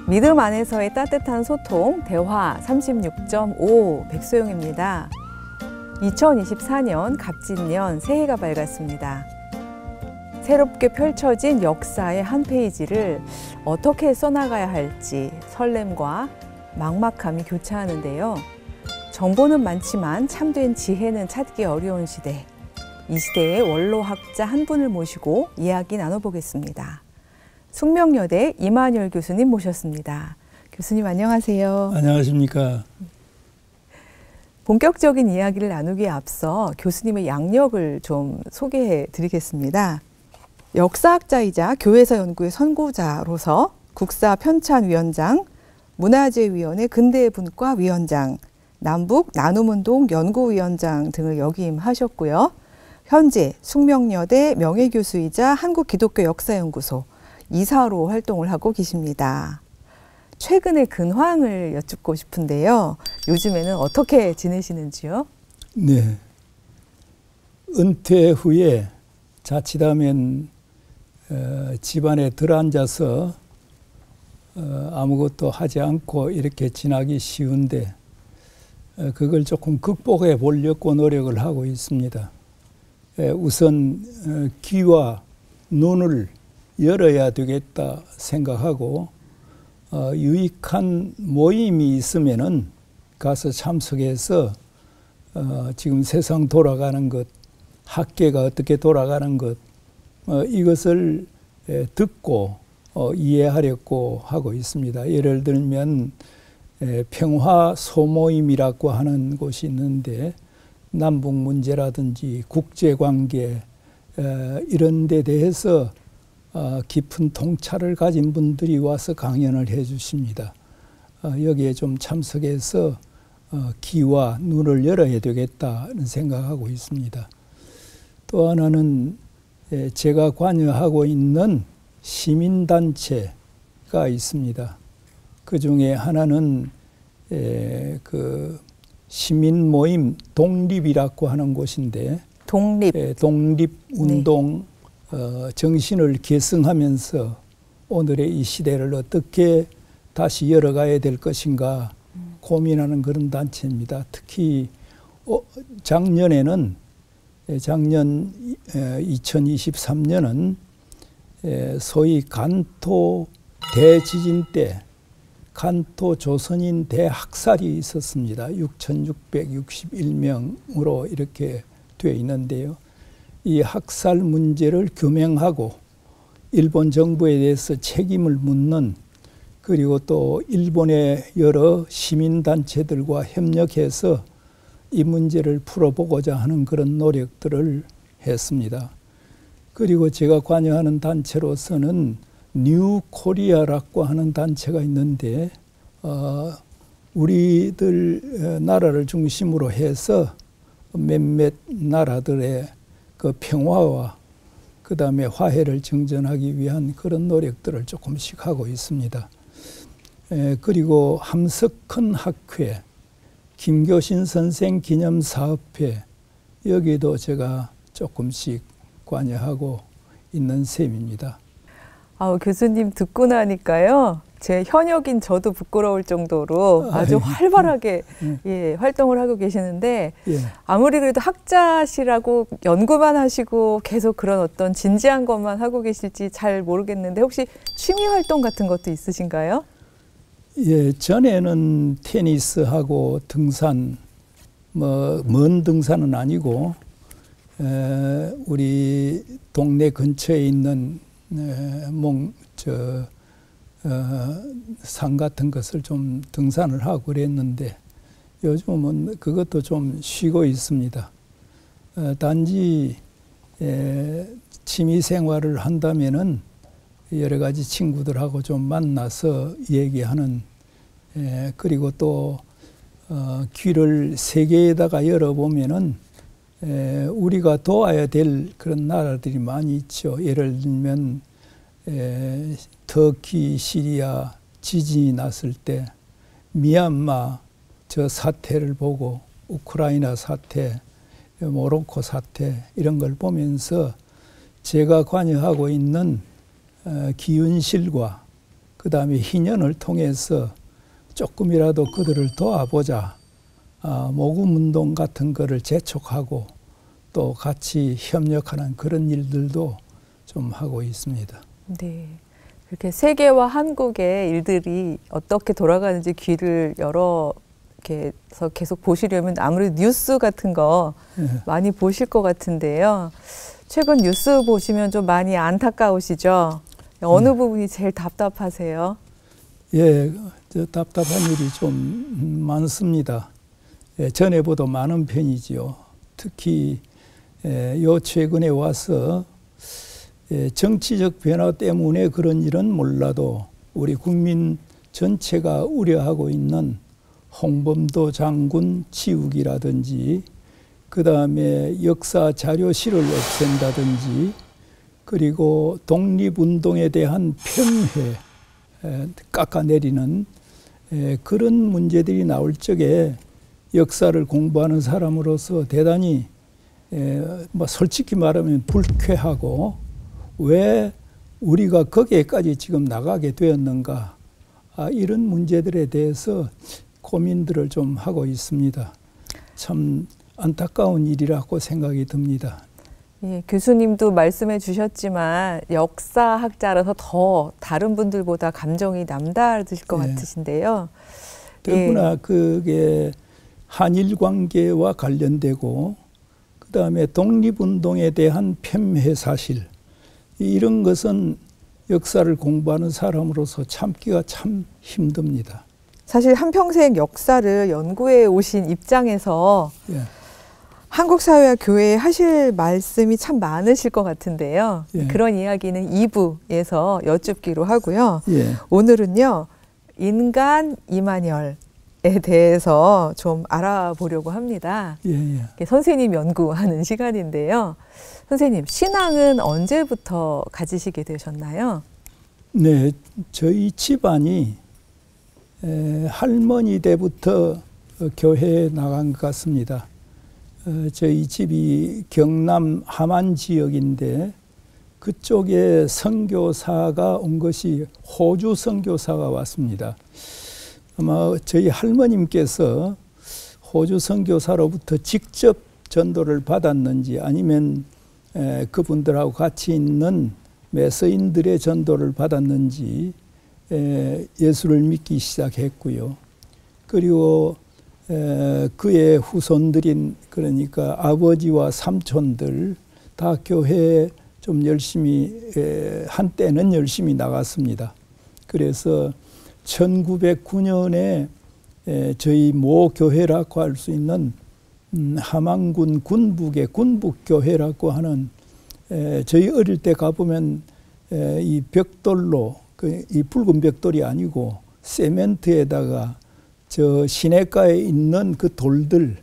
믿음 안에서의 따뜻한 소통, 대화 36.5 백소영입니다. 2024년 갑진년 새해가 밝았습니다. 새롭게 펼쳐진 역사의 한 페이지를 어떻게 써나가야 할지 설렘과 막막함이 교차하는데요. 정보는 많지만 참된 지혜는 찾기 어려운 시대. 이 시대의 원로학자 한 분을 모시고 이야기 나눠보겠습니다. 숙명여대 이만열 교수님 모셨습니다. 교수님 안녕하세요. 안녕하십니까. 본격적인 이야기를 나누기에 앞서 교수님의 양력을 좀 소개해 드리겠습니다. 역사학자이자 교회사 연구의 선구자로서 국사편찬위원장, 문화재위원회 근대분과 위원장, 남북 나눔운동 연구위원장 등을 역임하셨고요. 현재 숙명여대 명예교수이자 한국기독교역사연구소 이사로 활동을 하고 계십니다. 최근의 근황을 여쭙고 싶은데요. 요즘에는 어떻게 지내시는지요? 네. 은퇴 후에 자칫하면 집안에 들어앉아서 아무것도 하지 않고 이렇게 지나기 쉬운데 그걸 조금 극복해 보려고 노력을 하고 있습니다. 우선 귀와 눈을 열어야 되겠다 생각하고 유익한 모임이 있으면은 가서 참석해서 지금 세상 돌아가는 것, 학계가 어떻게 돌아가는 것 이것을 듣고 이해하려고 하고 있습니다. 예를 들면 평화 소모임이라고 하는 곳이 있는데 남북 문제라든지 국제관계 이런 데 대해서 깊은 통찰을 가진 분들이 와서 강연을 해 주십니다. 여기에 좀 참석해서 귀와 눈을 열어야 되겠다는 생각하고 있습니다. 또 하나는 제가 관여하고 있는 시민단체가 있습니다. 그 중에 하나는 그 시민모임 독립이라고 하는 곳인데 독립운동 정신을 계승하면서 오늘의 이 시대를 어떻게 다시 열어가야 될 것인가 고민하는 그런 단체입니다. 특히 작년 2023년은 소위 간토 대지진 때 간토 조선인 대학살이 있었습니다. 6,661명으로 이렇게 되어 있는데요. 이 학살 문제를 규명하고 일본 정부에 대해서 책임을 묻는 그리고 또 일본의 여러 시민단체들과 협력해서 이 문제를 풀어보고자 하는 그런 노력들을 했습니다. 그리고 제가 관여하는 단체로서는 뉴 코리아라고 하는 단체가 있는데 우리들 나라를 중심으로 해서 몇몇 나라들의 그 평화와 그 다음에 화해를 정전하기 위한 그런 노력들을 조금씩 하고 있습니다. 그리고 함석헌 학회, 김교신 선생 기념사업회 여기도 제가 조금씩 관여하고 있는 셈입니다. 교수님 듣고 나니까요. 제 현역인 저도 부끄러울 정도로 아주 활발하게 활동을 하고 계시는데 아무리 그래도 학자시라고 연구만 하시고 계속 그런 어떤 진지한 것만 하고 계실지 잘 모르겠는데 혹시 취미 활동 같은 것도 있으신가요? 예, 전에는 테니스하고 등산, 먼 등산은 아니고 우리 동네 근처에 있는 산 같은 것을 좀 등산을 하고 그랬는데 요즘은 그것도 좀 쉬고 있습니다. 단지 취미 생활을 한다면은 여러 가지 친구들하고 좀 만나서 얘기하는 그리고 또 귀를 세계에다가 열어보면은 우리가 도와야 될 그런 나라들이 많이 있죠. 예를 들면 터키, 시리아 지진이 났을 때 미얀마 저 사태를 보고 우크라이나 사태, 모로코 사태 이런 걸 보면서 제가 관여하고 있는 기윤실과 그 다음에 희년을 통해서 조금이라도 그들을 도와보자. 모금운동 같은 거를 재촉하고 또 같이 협력하는 그런 일들도 좀 하고 있습니다. 네. 이렇게 세계와 한국의 일들이 어떻게 돌아가는지 귀를 열어 해서 계속 보시려면 아무래도 뉴스 같은 거 많이 보실 것 같은데요. 최근 뉴스 보시면 좀 많이 안타까우시죠? 어느 부분이 제일 답답하세요? 예, 답답한 일이 좀 많습니다. 예, 전에보다 많은 편이지요. 특히 요 최근에 와서 정치적 변화 때문에 그런 일은 몰라도 우리 국민 전체가 우려하고 있는 홍범도 장군 치우기라든지 그 다음에 역사 자료실을 없앤다든지 그리고 독립운동에 대한 폄훼, 깎아내리는 그런 문제들이 나올 적에 역사를 공부하는 사람으로서 대단히 솔직히 말하면 불쾌하고 왜 우리가 거기에까지 지금 나가게 되었는가 이런 문제들에 대해서 고민들을 좀 하고 있습니다. 참 안타까운 일이라고 생각이 듭니다. 예, 교수님도 말씀해 주셨지만 역사학자라서 더 다른 분들보다 감정이 남다르실 것 같으신데요. 더구나 그게 한일 관계와 관련되고 그 다음에 독립운동에 대한 폄훼 사실 이런 것은 역사를 공부하는 사람으로서 참기가 참 힘듭니다. 사실 한평생 역사를 연구해 오신 입장에서 한국 사회와 교회에 하실 말씀이 참 많으실 것 같은데요. 그런 이야기는 2부에서 여쭙기로 하고요. 오늘은요. 인간 이만열에 대해서 좀 알아보려고 합니다. 선생님 연구하는 시간인데요. 선생님, 신앙은 언제부터 가지시게 되셨나요? 네, 저희 집안이 할머니 때부터 교회에 나간 것 같습니다. 저희 집이 경남 함안 지역인데 그쪽에 선교사가 온 것이 호주 선교사가 왔습니다. 아마 저희 할머님께서 호주 선교사로부터 직접 전도를 받았는지 아니면 그분들하고 같이 있는 메서인들의 전도를 받았는지 예수를 믿기 시작했고요. 그리고 그의 후손들인 그러니까 아버지와 삼촌들 다 교회에 좀 열심히 한때는 열심히 나갔습니다. 그래서 1909년에 저희 모 교회라고 할 수 있는 함안군 군북의 군북교회라고 하는 저희 어릴 때 가보면 이 벽돌로 이 붉은 벽돌이 아니고 세멘트에다가 저 시내가에 있는 그 돌들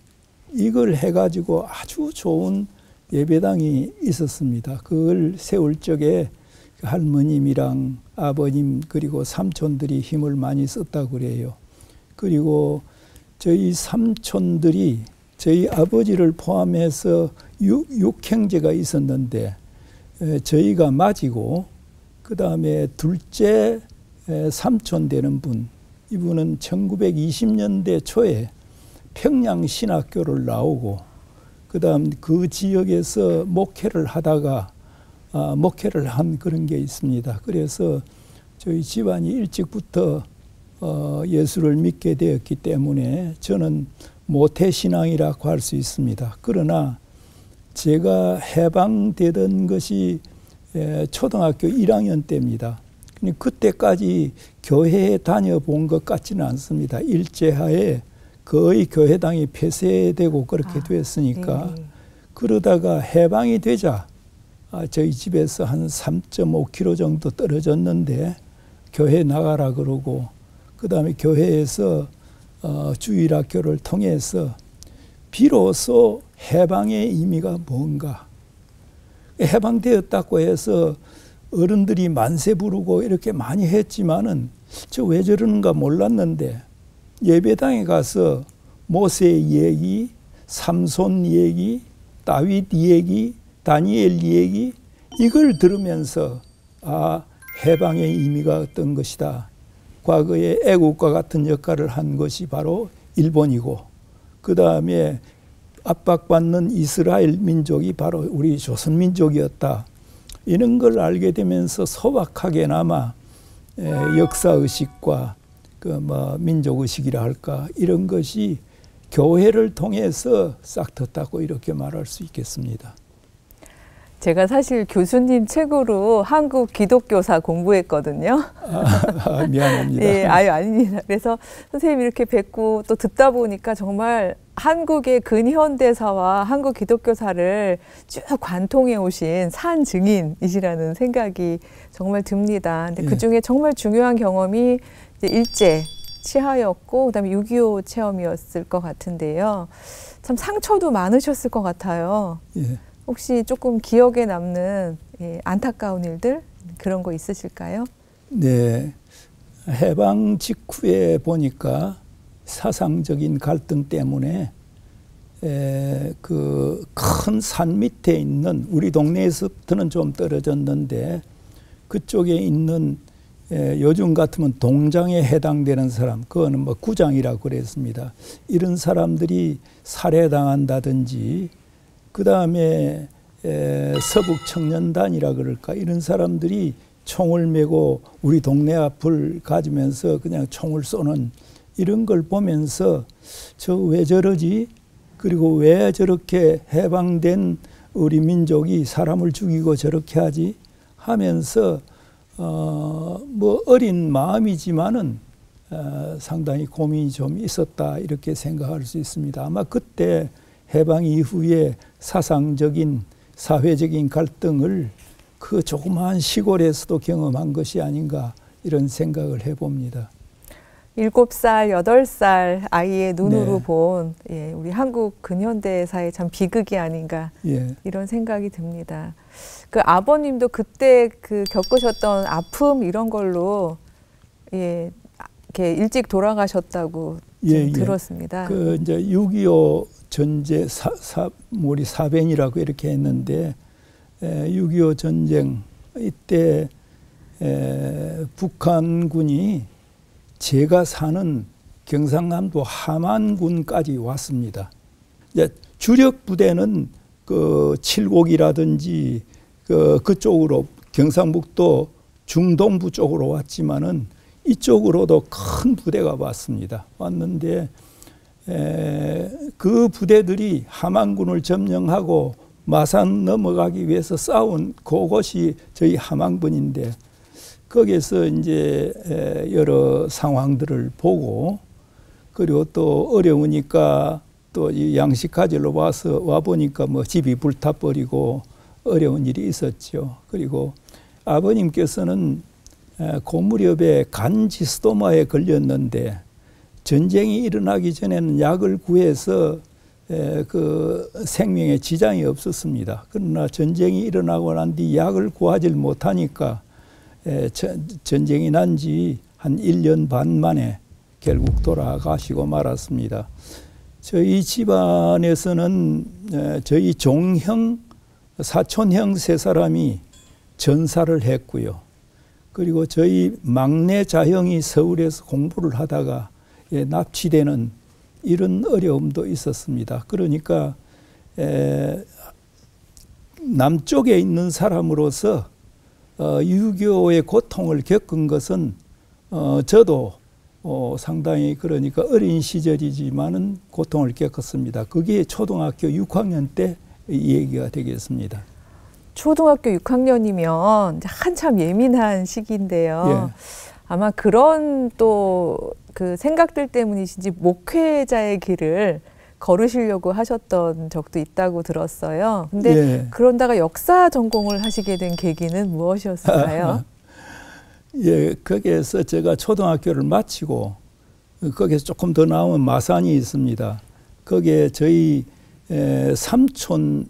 이걸 해가지고 아주 좋은 예배당이 있었습니다. 그걸 세울 적에 할머님이랑 아버님 그리고 삼촌들이 힘을 많이 썼다고 그래요. 그리고 저희 삼촌들이 저희 아버지를 포함해서 6형제가 있었는데 저희가 맞이고 그 다음에 둘째 삼촌 되는 분 이분은 1920년대 초에 평양신학교를 나오고 그 다음 그 지역에서 목회를 하다가 목회를 한 그런 게 있습니다. 그래서 저희 집안이 일찍부터 예수를 믿게 되었기 때문에 저는 모태신앙이라고 할 수 있습니다. 그러나 제가 해방되던 것이 초등학교 1학년 때입니다. 그때까지 교회에 다녀본 것 같지는 않습니다. 일제하에 거의 교회당이 폐쇄되고 그렇게 됐으니까 그러다가 해방이 되자 저희 집에서 한 3.5km 정도 떨어졌는데 교회 나가라 그러고 그 다음에 교회에서 주일학교를 통해서 비로소 해방의 의미가 뭔가 해방되었다고 해서 어른들이 만세 부르고 이렇게 많이 했지만은 저 왜 저러는가 몰랐는데 예배당에 가서 모세 얘기, 삼손 얘기, 다윗 얘기, 다니엘 얘기 이걸 들으면서 해방의 의미가 어떤 것이다. 과거에 애국과 같은 역할을 한 것이 바로 일본이고, 그 다음에 압박받는 이스라엘 민족이 바로 우리 조선민족이었다. 이런 걸 알게 되면서 소박하게나마 역사의식과 민족의식이라 할까, 이런 것이 교회를 통해서 싹 텄다고 이렇게 말할 수 있겠습니다. 제가 사실 교수님 책으로 한국 기독교사 공부했거든요. 미안합니다. 예, 아닙니다. 그래서 선생님 이렇게 뵙고 또 듣다 보니까 정말 한국의 근현대사와 한국 기독교사를 쭉 관통해 오신 산 증인이시라는 생각이 정말 듭니다. 근데 그 중에 정말 중요한 경험이 이제 일제 치하였고, 그다음에 6.25 체험이었을 것 같은데요. 참 상처도 많으셨을 것 같아요. 예. 혹시 조금 기억에 남는 안타까운 일들 그런 거 있으실까요? 네, 해방 직후에 보니까 사상적인 갈등 때문에 그 큰 산 밑에 있는, 우리 동네에서부터는 좀 떨어졌는데 그쪽에 있는 요즘 같으면 동장에 해당되는 사람, 그거는 뭐 구장이라고 그랬습니다. 이런 사람들이 살해당한다든지, 그 다음에 서북청년단이라 그럴까, 이런 사람들이 총을 메고 우리 동네 앞을 가지면서 그냥 총을 쏘는 이런 걸 보면서 저 왜 저러지? 그리고 왜 저렇게 해방된 우리 민족이 사람을 죽이고 저렇게 하지? 하면서 뭐 어린 마음이지만은 상당히 고민이 좀 있었다, 이렇게 생각할 수 있습니다. 아마 그때 해방 이후에 사상적인 사회적인 갈등을 그 조그마한 시골에서도 경험한 것이 아닌가, 이런 생각을 해봅니다. 7살, 8살 아이의 눈으로 본 우리 한국 근현대사의 참 비극이 아닌가, 이런 생각이 듭니다. 그 아버님도 그때 그 겪으셨던 아픔 이런 걸로 이렇게 일찍 돌아가셨다고 들었습니다. 그 이제 6.25 전제 우리 사변이라고 이렇게 했는데, 6.25 전쟁 이때 북한군이 제가 사는 경상남도 함안군까지 왔습니다. 이제 주력 부대는 그 칠곡이라든지 그쪽으로 경상북도 중동부 쪽으로 왔지만은 이쪽으로도 큰 부대가 왔습니다. 왔는데 그 부대들이 함안군을 점령하고 마산 넘어가기 위해서 싸운 그곳이 저희 함안군인데, 거기에서 이제 여러 상황들을 보고, 그리고 또 어려우니까 또 이 양식 가지러 와 보니까 뭐 집이 불타버리고 어려운 일이 있었죠. 그리고 아버님께서는 그 무렵에 간지스토마에 걸렸는데, 전쟁이 일어나기 전에는 약을 구해서 그 생명에 지장이 없었습니다. 그러나 전쟁이 일어나고 난 뒤 약을 구하지 못하니까 전쟁이 난 지 한 1년 반 만에 결국 돌아가시고 말았습니다. 저희 집안에서는 저희 종형, 사촌형 3사람이 전사를 했고요. 그리고 저희 막내 자형이 서울에서 공부를 하다가 납치되는 이런 어려움도 있었습니다. 그러니까 남쪽에 있는 사람으로서 6.25의 고통을 겪은 것은 저도 상당히, 그러니까 어린 시절이지만은 고통을 겪었습니다. 그게 초등학교 6학년 때 얘기가 되겠습니다. 초등학교 6학년이면 한참 예민한 시기인데요. 아마 그런 또 그 생각들 때문이신지 목회자의 길을 걸으시려고 하셨던 적도 있다고 들었어요. 근데 그런다가 역사 전공을 하시게 된 계기는 무엇이었을까요? 거기에서 제가 초등학교를 마치고 거기에서 조금 더 나오면 마산이 있습니다. 거기에 저희 삼촌이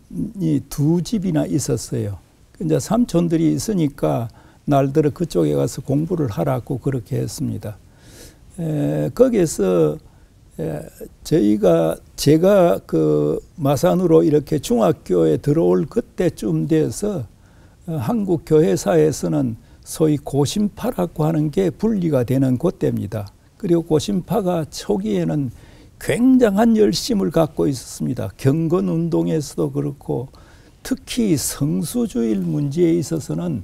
2집이나 있었어요. 이제 삼촌들이 있으니까 날들어 그쪽에 가서 공부를 하라고 그렇게 했습니다. 거기에서 제가 그 마산으로 이렇게 중학교에 들어올 그때쯤 돼서 한국 교회사에서는 소위 고심파라고 하는 게 분리가 되는 그때입니다. 그리고 고심파가 초기에는 굉장한 열심을 갖고 있었습니다. 경건운동에서도 그렇고 특히 성수주의 문제에 있어서는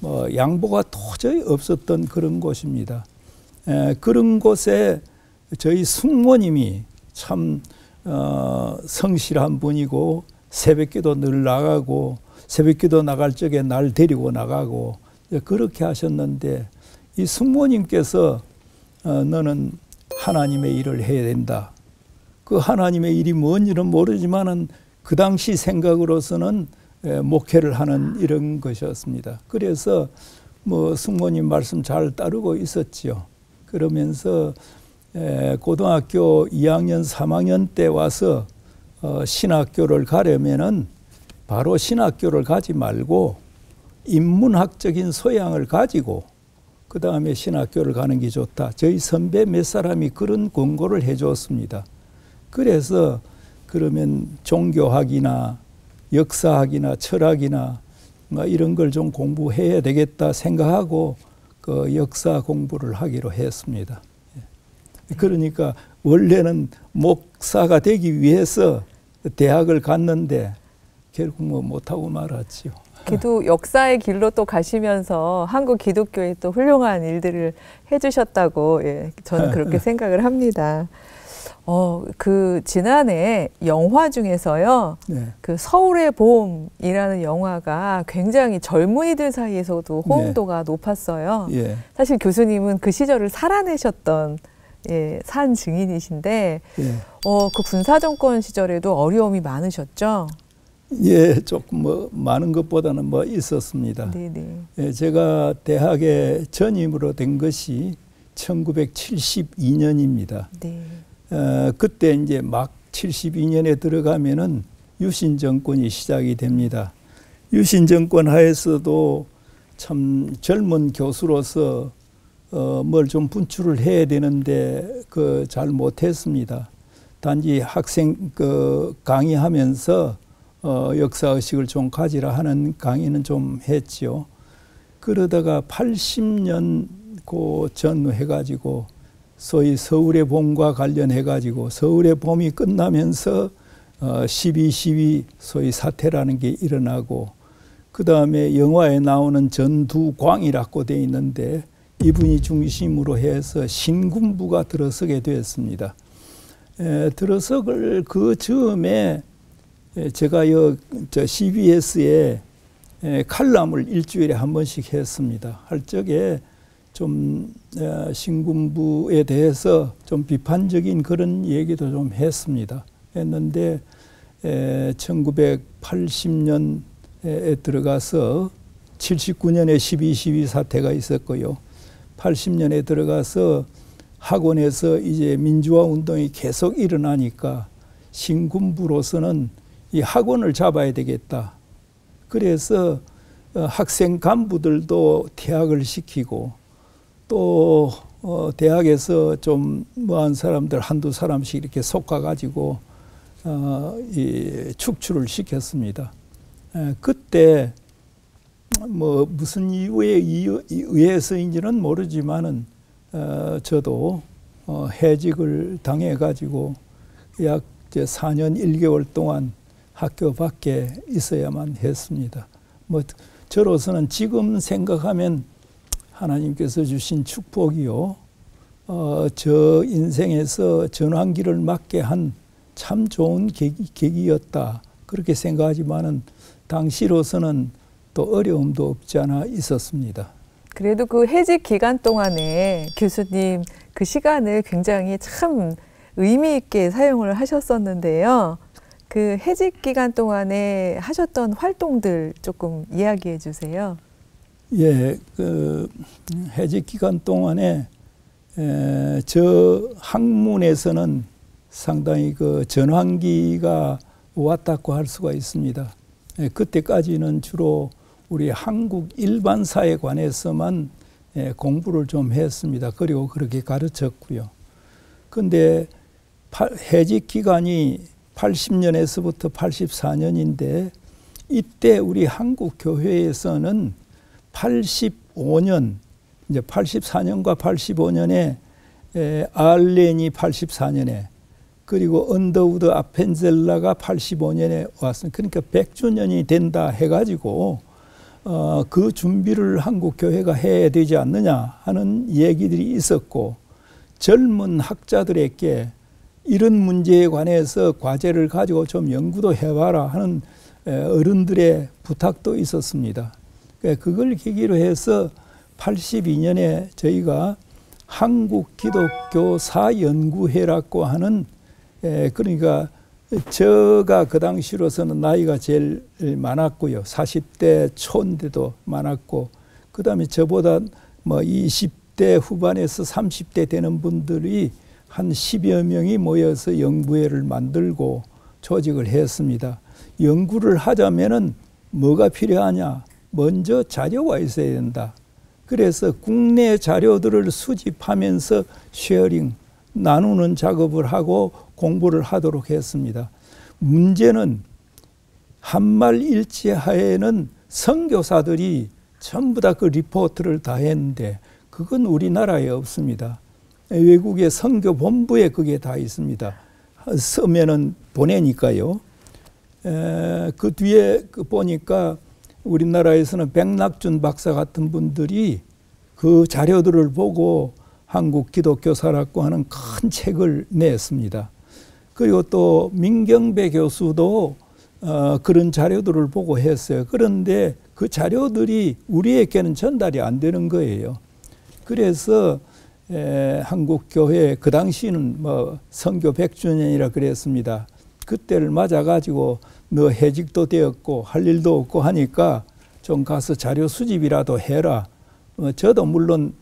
뭐 양보가 도저히 없었던 그런 곳입니다. 그런 곳에 저희 숙모님이 참 성실한 분이고 새벽기도 늘 나가고 새벽기도 나갈 적에 날 데리고 나가고 그렇게 하셨는데 이 숙모님께서 너는 하나님의 일을 해야 된다. 그 하나님의 일이 뭔지는 모르지만은 그 당시 생각으로서는 목회를 하는 이런 것이었습니다. 그래서 뭐 숙모님 말씀 잘 따르고 있었지요. 그러면서 고등학교 2학년, 3학년 때 와서 신학교를 가려면은 바로 신학교를 가지 말고 인문학적인 소양을 가지고 그 다음에 신학교를 가는 게 좋다. 저희 선배 몇 사람이 그런 권고를 해줬습니다. 그래서 그러면 종교학이나 역사학이나 철학이나 이런 걸 좀 공부해야 되겠다 생각하고 그 역사 공부를 하기로 했습니다. 그러니까 원래는 목사가 되기 위해서 대학을 갔는데 결국 뭐 못하고 말았지요. 기도 역사의 길로 또 가시면서 한국 기독교에 또 훌륭한 일들을 해주셨다고 저는 그렇게 생각을 합니다. 그 지난해 영화 중에서요, 네. 그 서울의 봄이라는 영화가 굉장히 젊은이들 사이에서도 호응도가 높았어요. 예. 사실 교수님은 그 시절을 살아내셨던 산 증인이신데, 그 군사정권 시절에도 어려움이 많으셨죠? 예, 조금 뭐 많은 것보다는 뭐 있었습니다. 네네. 예, 제가 대학에 전임으로 된 것이 1972년입니다. 네. 그때 이제 막 72년에 들어가면은 유신 정권이 시작이 됩니다. 유신 정권 하에서도 참 젊은 교수로서 뭘 좀 분출을 해야 되는데 그 잘 못했습니다. 단지 학생 강의하면서 역사 의식을 좀 가지라 하는 강의는 좀 했지요. 그러다가 80년 그 전후해가지고 소위 서울의 봄과 관련해가지고 서울의 봄이 끝나면서 12.12 소위 사태라는 게 일어나고 그 다음에 영화에 나오는 전두광이라고 돼 있는데 이분이 중심으로 해서 신군부가 들어서게 되었습니다. 들어서걸 그 즈음에 제가 CBS에 칼럼을 일주일에 한 번씩 했습니다. 할 적에 좀 신군부에 대해서 좀 비판적인 그런 얘기도 좀 했습니다. 했는데 1980년에 들어가서 79년에 12.12 사태가 있었고요. 80년에 들어가서 학원에서 이제 민주화 운동이 계속 일어나니까 신군부로서는 이 학원을 잡아야 되겠다. 그래서 학생 간부들도 퇴학을 시키고 또 대학에서 좀 뭐한 사람들 한두 사람씩 이렇게 섞어가지고 축출을 시켰습니다. 그때 뭐 무슨 이유에 의해서인지는 모르지만은 저도 해직을 당해가지고 약 4년 1개월 동안 학교 밖에 있어야만 했습니다. 뭐 저로서는 지금 생각하면 하나님께서 주신 축복이요, 저 인생에서 전환기를 맞게 한 참 좋은 계기였다. 그렇게 생각하지만은 당시로서는 또 어려움도 없지 않아 있었습니다. 그래도 그 해직 기간 동안에 교수님 그 시간을 굉장히 참 의미 있게 사용을 하셨었는데요. 그 해직 기간 동안에 하셨던 활동들 조금 이야기해 주세요. 예, 그 해직 기간 동안에 저 학문에서는 상당히 그 전환기가 왔다고 할 수가 있습니다. 그때까지는 주로 우리 한국 일반사에 관해서만 공부를 좀 했습니다. 그리고 그렇게 가르쳤고요. 근데 해직 기간이 80년에서부터 84년인데 이때 우리 한국 교회에서는 85년, 이제 84년과 85년에 알렌이 84년에 그리고 언더우드 아펜젤라가 85년에 왔습니다. 그러니까 100주년이 된다 해가지고 그 준비를 한국 교회가 해야 되지 않느냐 하는 얘기들이 있었고, 젊은 학자들에게 이런 문제에 관해서 과제를 가지고 좀 연구도 해봐라 하는 어른들의 부탁도 있었습니다. 그걸 계기로 해서 82년에 저희가 한국기독교사연구회라고 하는, 그러니까 제가 그 당시로서는 나이가 제일 많았고요. 40대 초인데도 많았고, 그 다음에 저보다 뭐 20대 후반에서 30대 되는 분들이 한 10여 명이 모여서 연구회를 만들고 조직을 했습니다. 연구를 하자면은 뭐가 필요하냐? 먼저 자료가 있어야 된다. 그래서 국내 자료들을 수집하면서 쉐어링, 나누는 작업을 하고 공부를 하도록 했습니다. 문제는 한말일치 하에는 선교사들이 전부 다 그 리포트를 다 했는데 그건 우리나라에 없습니다. 외국의 선교본부에 그게 다 있습니다. 쓰면은 보내니까요. 그 뒤에 보니까 우리나라에서는 백낙준 박사 같은 분들이 그 자료들을 보고 한국 기독교사라고 하는 큰 책을 냈습니다. 그리고 또 민경배 교수도 그런 자료들을 보고 했어요. 그런데 그 자료들이 우리에게는 전달이 안 되는 거예요. 그래서 한국교회, 그 당시는 뭐 선교 100주년이라 그랬습니다. 그때를 맞아가지고 너 해직도 되었고 할 일도 없고 하니까 좀 가서 자료 수집이라도 해라. 저도 물론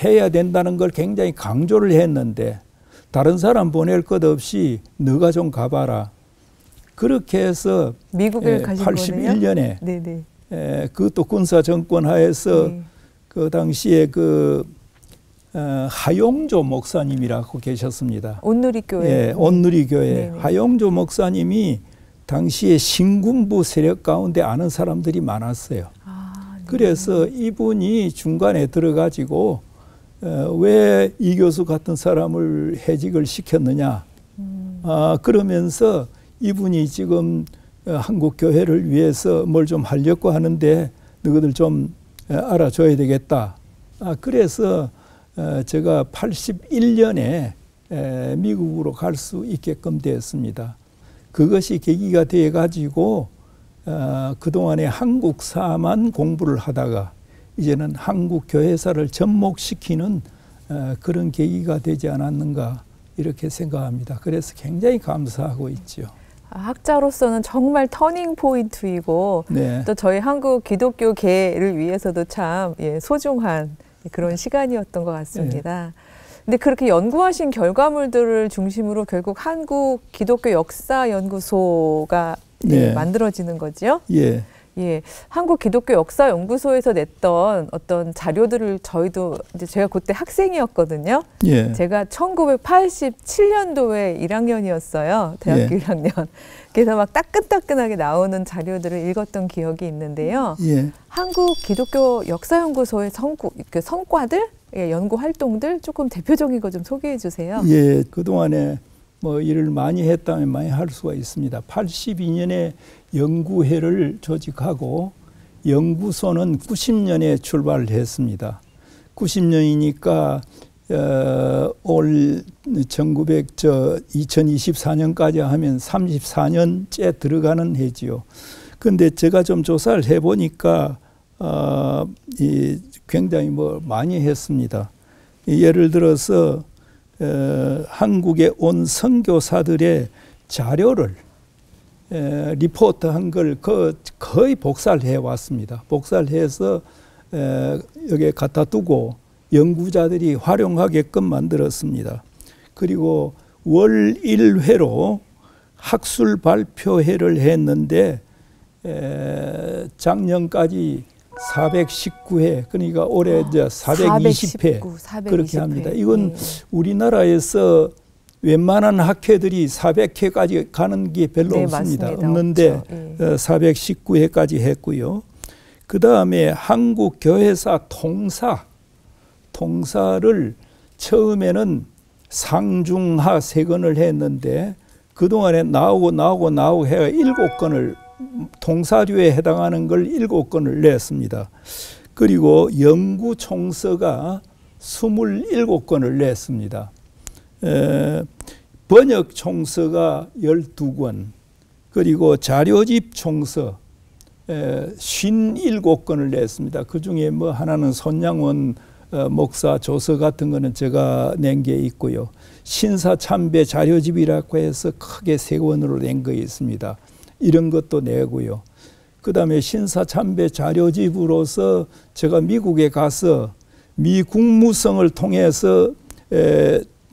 해야 된다는 걸 굉장히 강조를 했는데 다른 사람 보낼 것 없이 너가 좀 가봐라. 그렇게 해서 미국에 가신 81년에 네네. 그것도 군사 정권 하에서 그 당시에 그 하용조 목사님이라고 계셨습니다. 온누리교회. 예, 온누리교회. 네네. 하용조 목사님이 당시에 신군부 세력 가운데 아는 사람들이 많았어요. 아, 네. 그래서 이분이 중간에 들어가지고 왜 이 교수 같은 사람을 해직을 시켰느냐. 그러면서 이분이 지금 한국 교회를 위해서 뭘 좀 하려고 하는데 너희들 좀 알아줘야 되겠다. 그래서 제가 81년에 미국으로 갈 수 있게끔 되었습니다. 그것이 계기가 되어 가지고 그동안에 한국사만 공부를 하다가 이제는 한국 교회사를 접목시키는 그런 계기가 되지 않았는가 이렇게 생각합니다. 그래서 굉장히 감사하고 있죠. 학자로서는 정말 터닝 포인트이고 네. 또 저희 한국 기독교계를 위해서도 참 소중한 그런 시간이었던 것 같습니다. 근데 그렇게 연구하신 결과물들을 중심으로 결국 한국 기독교 역사 연구소가 만들어지는 거죠. 예. 예, 한국 기독교 역사 연구소에서 냈던 어떤 자료들을 저희도 이제 제가 그때 학생이었거든요. 예. 제가 1987년도에 1학년이었어요. 대학교 1학년. 그래서 막 따끈따끈하게 나오는 자료들을 읽었던 기억이 있는데요. 예. 한국 기독교 역사 연구소의 성과들, 연구 활동들 조금 대표적인 거 좀 소개해 주세요. 예, 그동안에 뭐 일을 많이 했다면 많이 할 수가 있습니다. 82년에 연구회를 조직하고 연구소는 90년에 출발을 했습니다. 90년이니까 올 2024년까지 하면 34년째 들어가는 해지요. 근데 제가 좀 조사를 해보니까 굉장히 뭐 많이 했습니다. 예를 들어서 한국에 온 선교사들의 자료를 리포트한 걸 거의 복사를 해왔습니다. 복사를 해서 여기에 갖다 두고 연구자들이 활용하게끔 만들었습니다. 그리고 월 1회로 학술 발표회를 했는데 작년까지 419회, 그러니까 올해 이제 420회 그렇게 합니다. 이건 우리나라에서 웬만한 학회들이 400회까지 가는 게 별로 없습니다. 맞습니다. 없는데 없죠. 419회까지 했고요. 그 다음에 한국교회사 통사를 처음에는 상중하 3건을 했는데 그동안에 나오고 해가 7건을 통사류에 해당하는 걸 7건을 냈습니다. 그리고 연구총서가 27건을 냈습니다. 번역총서가 12권, 그리고 자료집 총서 57건을 냈습니다. 그 중에 뭐 하나는 손양원 목사 조서 같은 거는 제가 낸 게 있고요. 신사참배 자료집이라고 해서 크게 3권으로 낸 거 있습니다. 이런 것도 내고요. 그 다음에 신사참배 자료집으로서 제가 미국에 가서 미 국무성을 통해서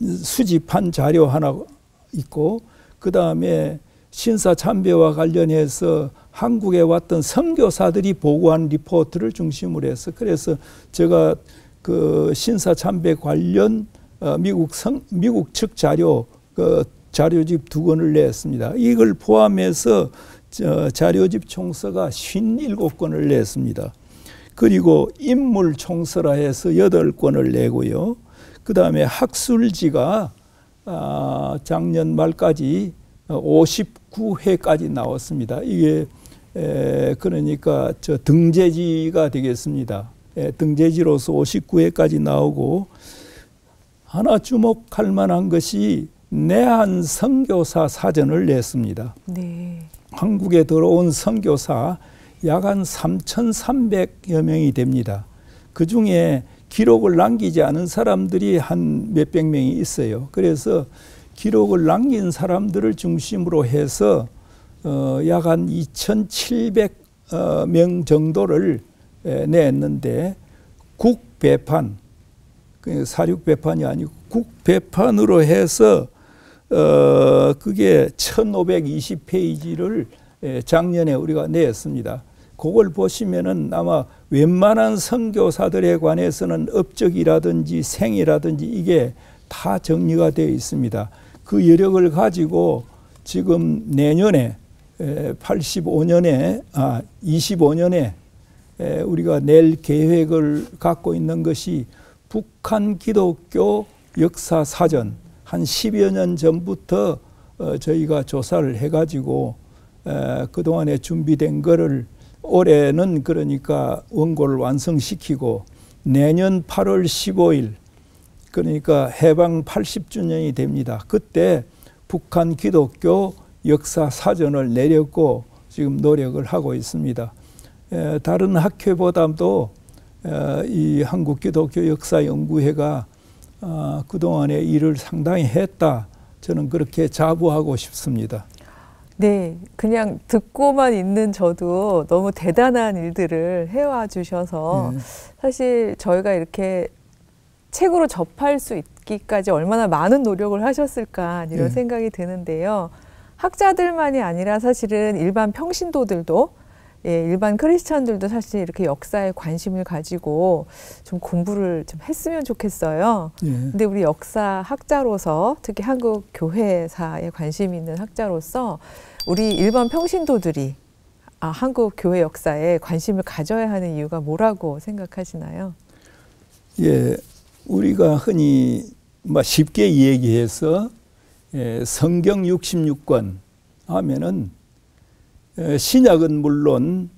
수집한 자료 하나 있고, 그 다음에 신사참배와 관련해서 한국에 왔던 선교사들이 보고한 리포트를 중심으로 해서, 그래서 제가 그 신사참배 관련 미국 측 자료 자료집 2권을 냈습니다. 이걸 포함해서 자료집 총서가 57권을 냈습니다. 그리고 인물 총서라 해서 8권을 내고요. 그 다음에 학술지가 작년 말까지 59회까지 나왔습니다. 이게 그러니까 등재지가 되겠습니다. 등재지로서 59회까지 나오고, 하나 주목할 만한 것이 내한 선교사 사전을 냈습니다. 네. 한국에 들어온 선교사 약 한 3,300여 명이 됩니다. 그 중에 기록을 남기지 않은 사람들이 한 몇백 명이 있어요. 그래서 기록을 남긴 사람들을 중심으로 해서 약 한 2,700명 정도를 냈는데, 국배판, 사륙배판이 아니고 국배판으로 해서 그게 1,520페이지를 작년에 우리가 냈습니다. 그걸 보시면은 아마 웬만한 선교사들에 관해서는 업적이라든지 생이라든지 이게 다 정리가 되어 있습니다. 그 여력을 가지고 지금 내년에 25년에 우리가 낼 계획을 갖고 있는 것이 북한 기독교 역사 사전, 한 10여 년 전부터 저희가 조사를 해가지고 그동안에 준비된 거를 올해는 그러니까 원고를 완성시키고, 내년 8월 15일 그러니까 해방 80주년이 됩니다. 그때 북한 기독교 역사 사전을 내려고 지금 노력을 하고 있습니다. 다른 학회보다도 이 한국기독교역사연구회가 그동안의 일을 상당히 했다, 저는 그렇게 자부하고 싶습니다. 네, 그냥 듣고만 있는 저도 너무 대단한 일들을 해와 주셔서 사실 저희가 이렇게 책으로 접할 수 있기까지 얼마나 많은 노력을 하셨을까 이런 생각이 드는데요. 학자들만이 아니라 사실은 일반 평신도들도, 일반 크리스천들도 사실 이렇게 역사에 관심을 가지고 좀 공부를 좀 했으면 좋겠어요. 근데 우리 역사 학자로서, 특히 한국 교회사에 관심 있는 학자로서 우리 일반 평신도들이 한국 교회 역사에 관심을 가져야 하는 이유가 뭐라고 생각하시나요? 예, 우리가 흔히 쉽게 얘기해서 성경 66권 하면은 신약은 물론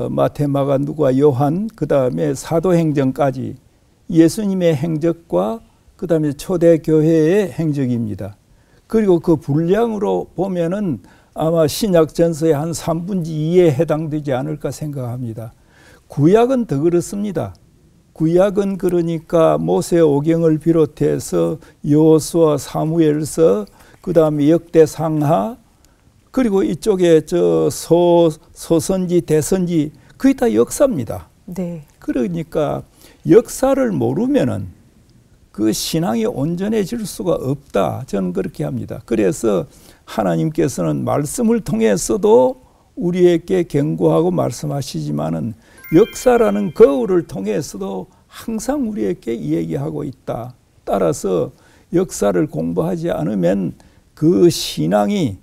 마태, 마가, 누가, 요한, 그 다음에 사도행전까지 예수님의 행적과 그 다음에 초대교회의 행적입니다. 그리고 그 분량으로 보면은 아마 신약 전서의 한 3분의 2에 해당되지 않을까 생각합니다. 구약은 더 그렇습니다. 구약은 그러니까 모세 오경을 비롯해서 여호수아, 사무엘서, 그 다음에 역대상하, 그리고 이쪽에 소선지, 대선지, 그게 다 역사입니다. 네. 그러니까 역사를 모르면은 그 신앙이 온전해질 수가 없다, 저는 그렇게 합니다. 그래서 하나님께서는 말씀을 통해서도 우리에게 경고하고 말씀하시지만은 역사라는 거울을 통해서도 항상 우리에게 얘기하고 있다. 따라서 역사를 공부하지 않으면 그 신앙이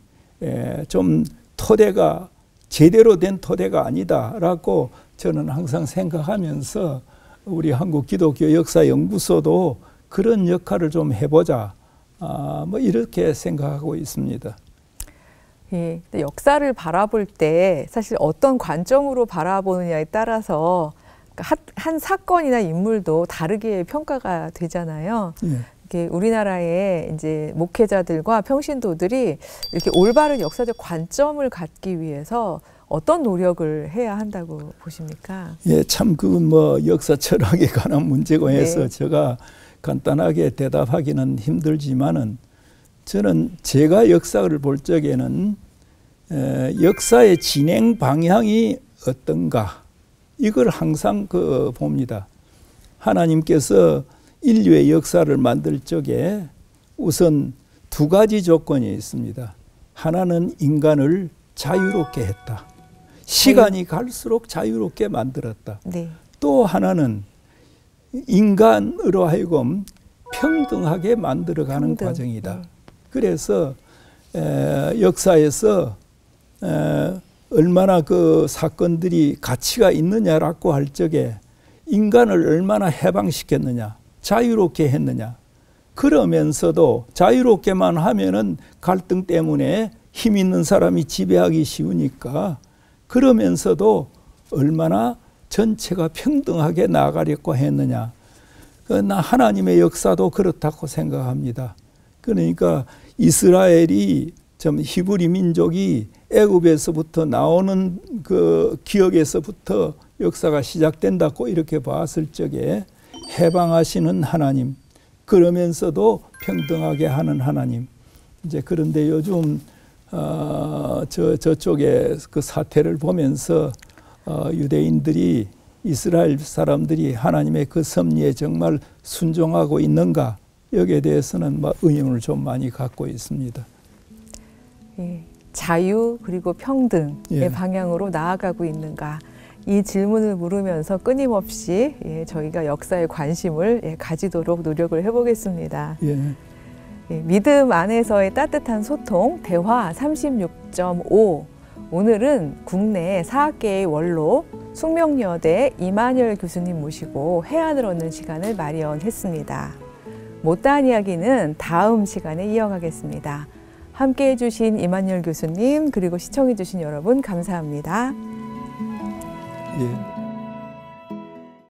좀 토대가 제대로 된 토대가 아니다라고 저는 항상 생각하면서 우리 한국 기독교 역사연구소도 그런 역할을 좀 해보자. 뭐 이렇게 생각하고 있습니다. 예, 역사를 바라볼 때 사실 어떤 관점으로 바라보느냐에 따라서 한 사건이나 인물도 다르게 평가가 되잖아요. 예. 이렇게 우리나라의 이제 목회자들과 평신도들이 이렇게 올바른 역사적 관점을 갖기 위해서 어떤 노력을 해야 한다고 보십니까? 예, 참 그 뭐 역사 철학에 관한 문제고 해서 네. 제가 간단하게 대답하기는 힘들지만은 저는 제가 역사를 볼 적에는 역사의 진행 방향이 어떤가 이걸 항상 봅니다. 하나님께서 인류의 역사를 만들 적에 우선 두 가지 조건이 있습니다. 하나는 인간을 자유롭게 했다. 시간이 갈수록 자유롭게 만들었다. 네. 또 하나는 인간으로 하여금 평등하게 만들어가는 과정이다. 그래서 역사에서 얼마나 그 사건들이 가치가 있느냐라고 할 적에 인간을 얼마나 해방시켰느냐, 자유롭게 했느냐. 그러면서도 자유롭게만 하면은 갈등 때문에 힘 있는 사람이 지배하기 쉬우니까 그러면서도 얼마나 전체가 평등하게 나아가려고 했느냐. 나 하나님의 역사도 그렇다고 생각합니다. 그러니까 이스라엘이 좀 히브리 민족이 애굽에서부터 나오는 그 기억에서부터 역사가 시작된다고 이렇게 봤을 적에 해방하시는 하나님, 그러면서도 평등하게 하는 하나님. 이제 그런데 요즘 저쪽에 그 사태를 보면서 유대인들이 이스라엘 사람들이 하나님의 그 섭리에 정말 순종하고 있는가 여기에 대해서는 의문을 좀 많이 갖고 있습니다. 예, 자유 그리고 평등의 예. 방향으로 나아가고 있는가 이 질문을 물으면서 끊임없이 저희가 역사에 관심을 가지도록 노력을 해보겠습니다. 예. 믿음 안에서의 따뜻한 소통 대화 36.5 오늘은 국내 사학계의 원로 숙명여대 이만열 교수님 모시고 해안을 얻는 시간을 마련했습니다. 못다한 이야기는 다음 시간에 이어가겠습니다. 함께해 주신 이만열 교수님 그리고 시청해 주신 여러분 감사합니다. 예.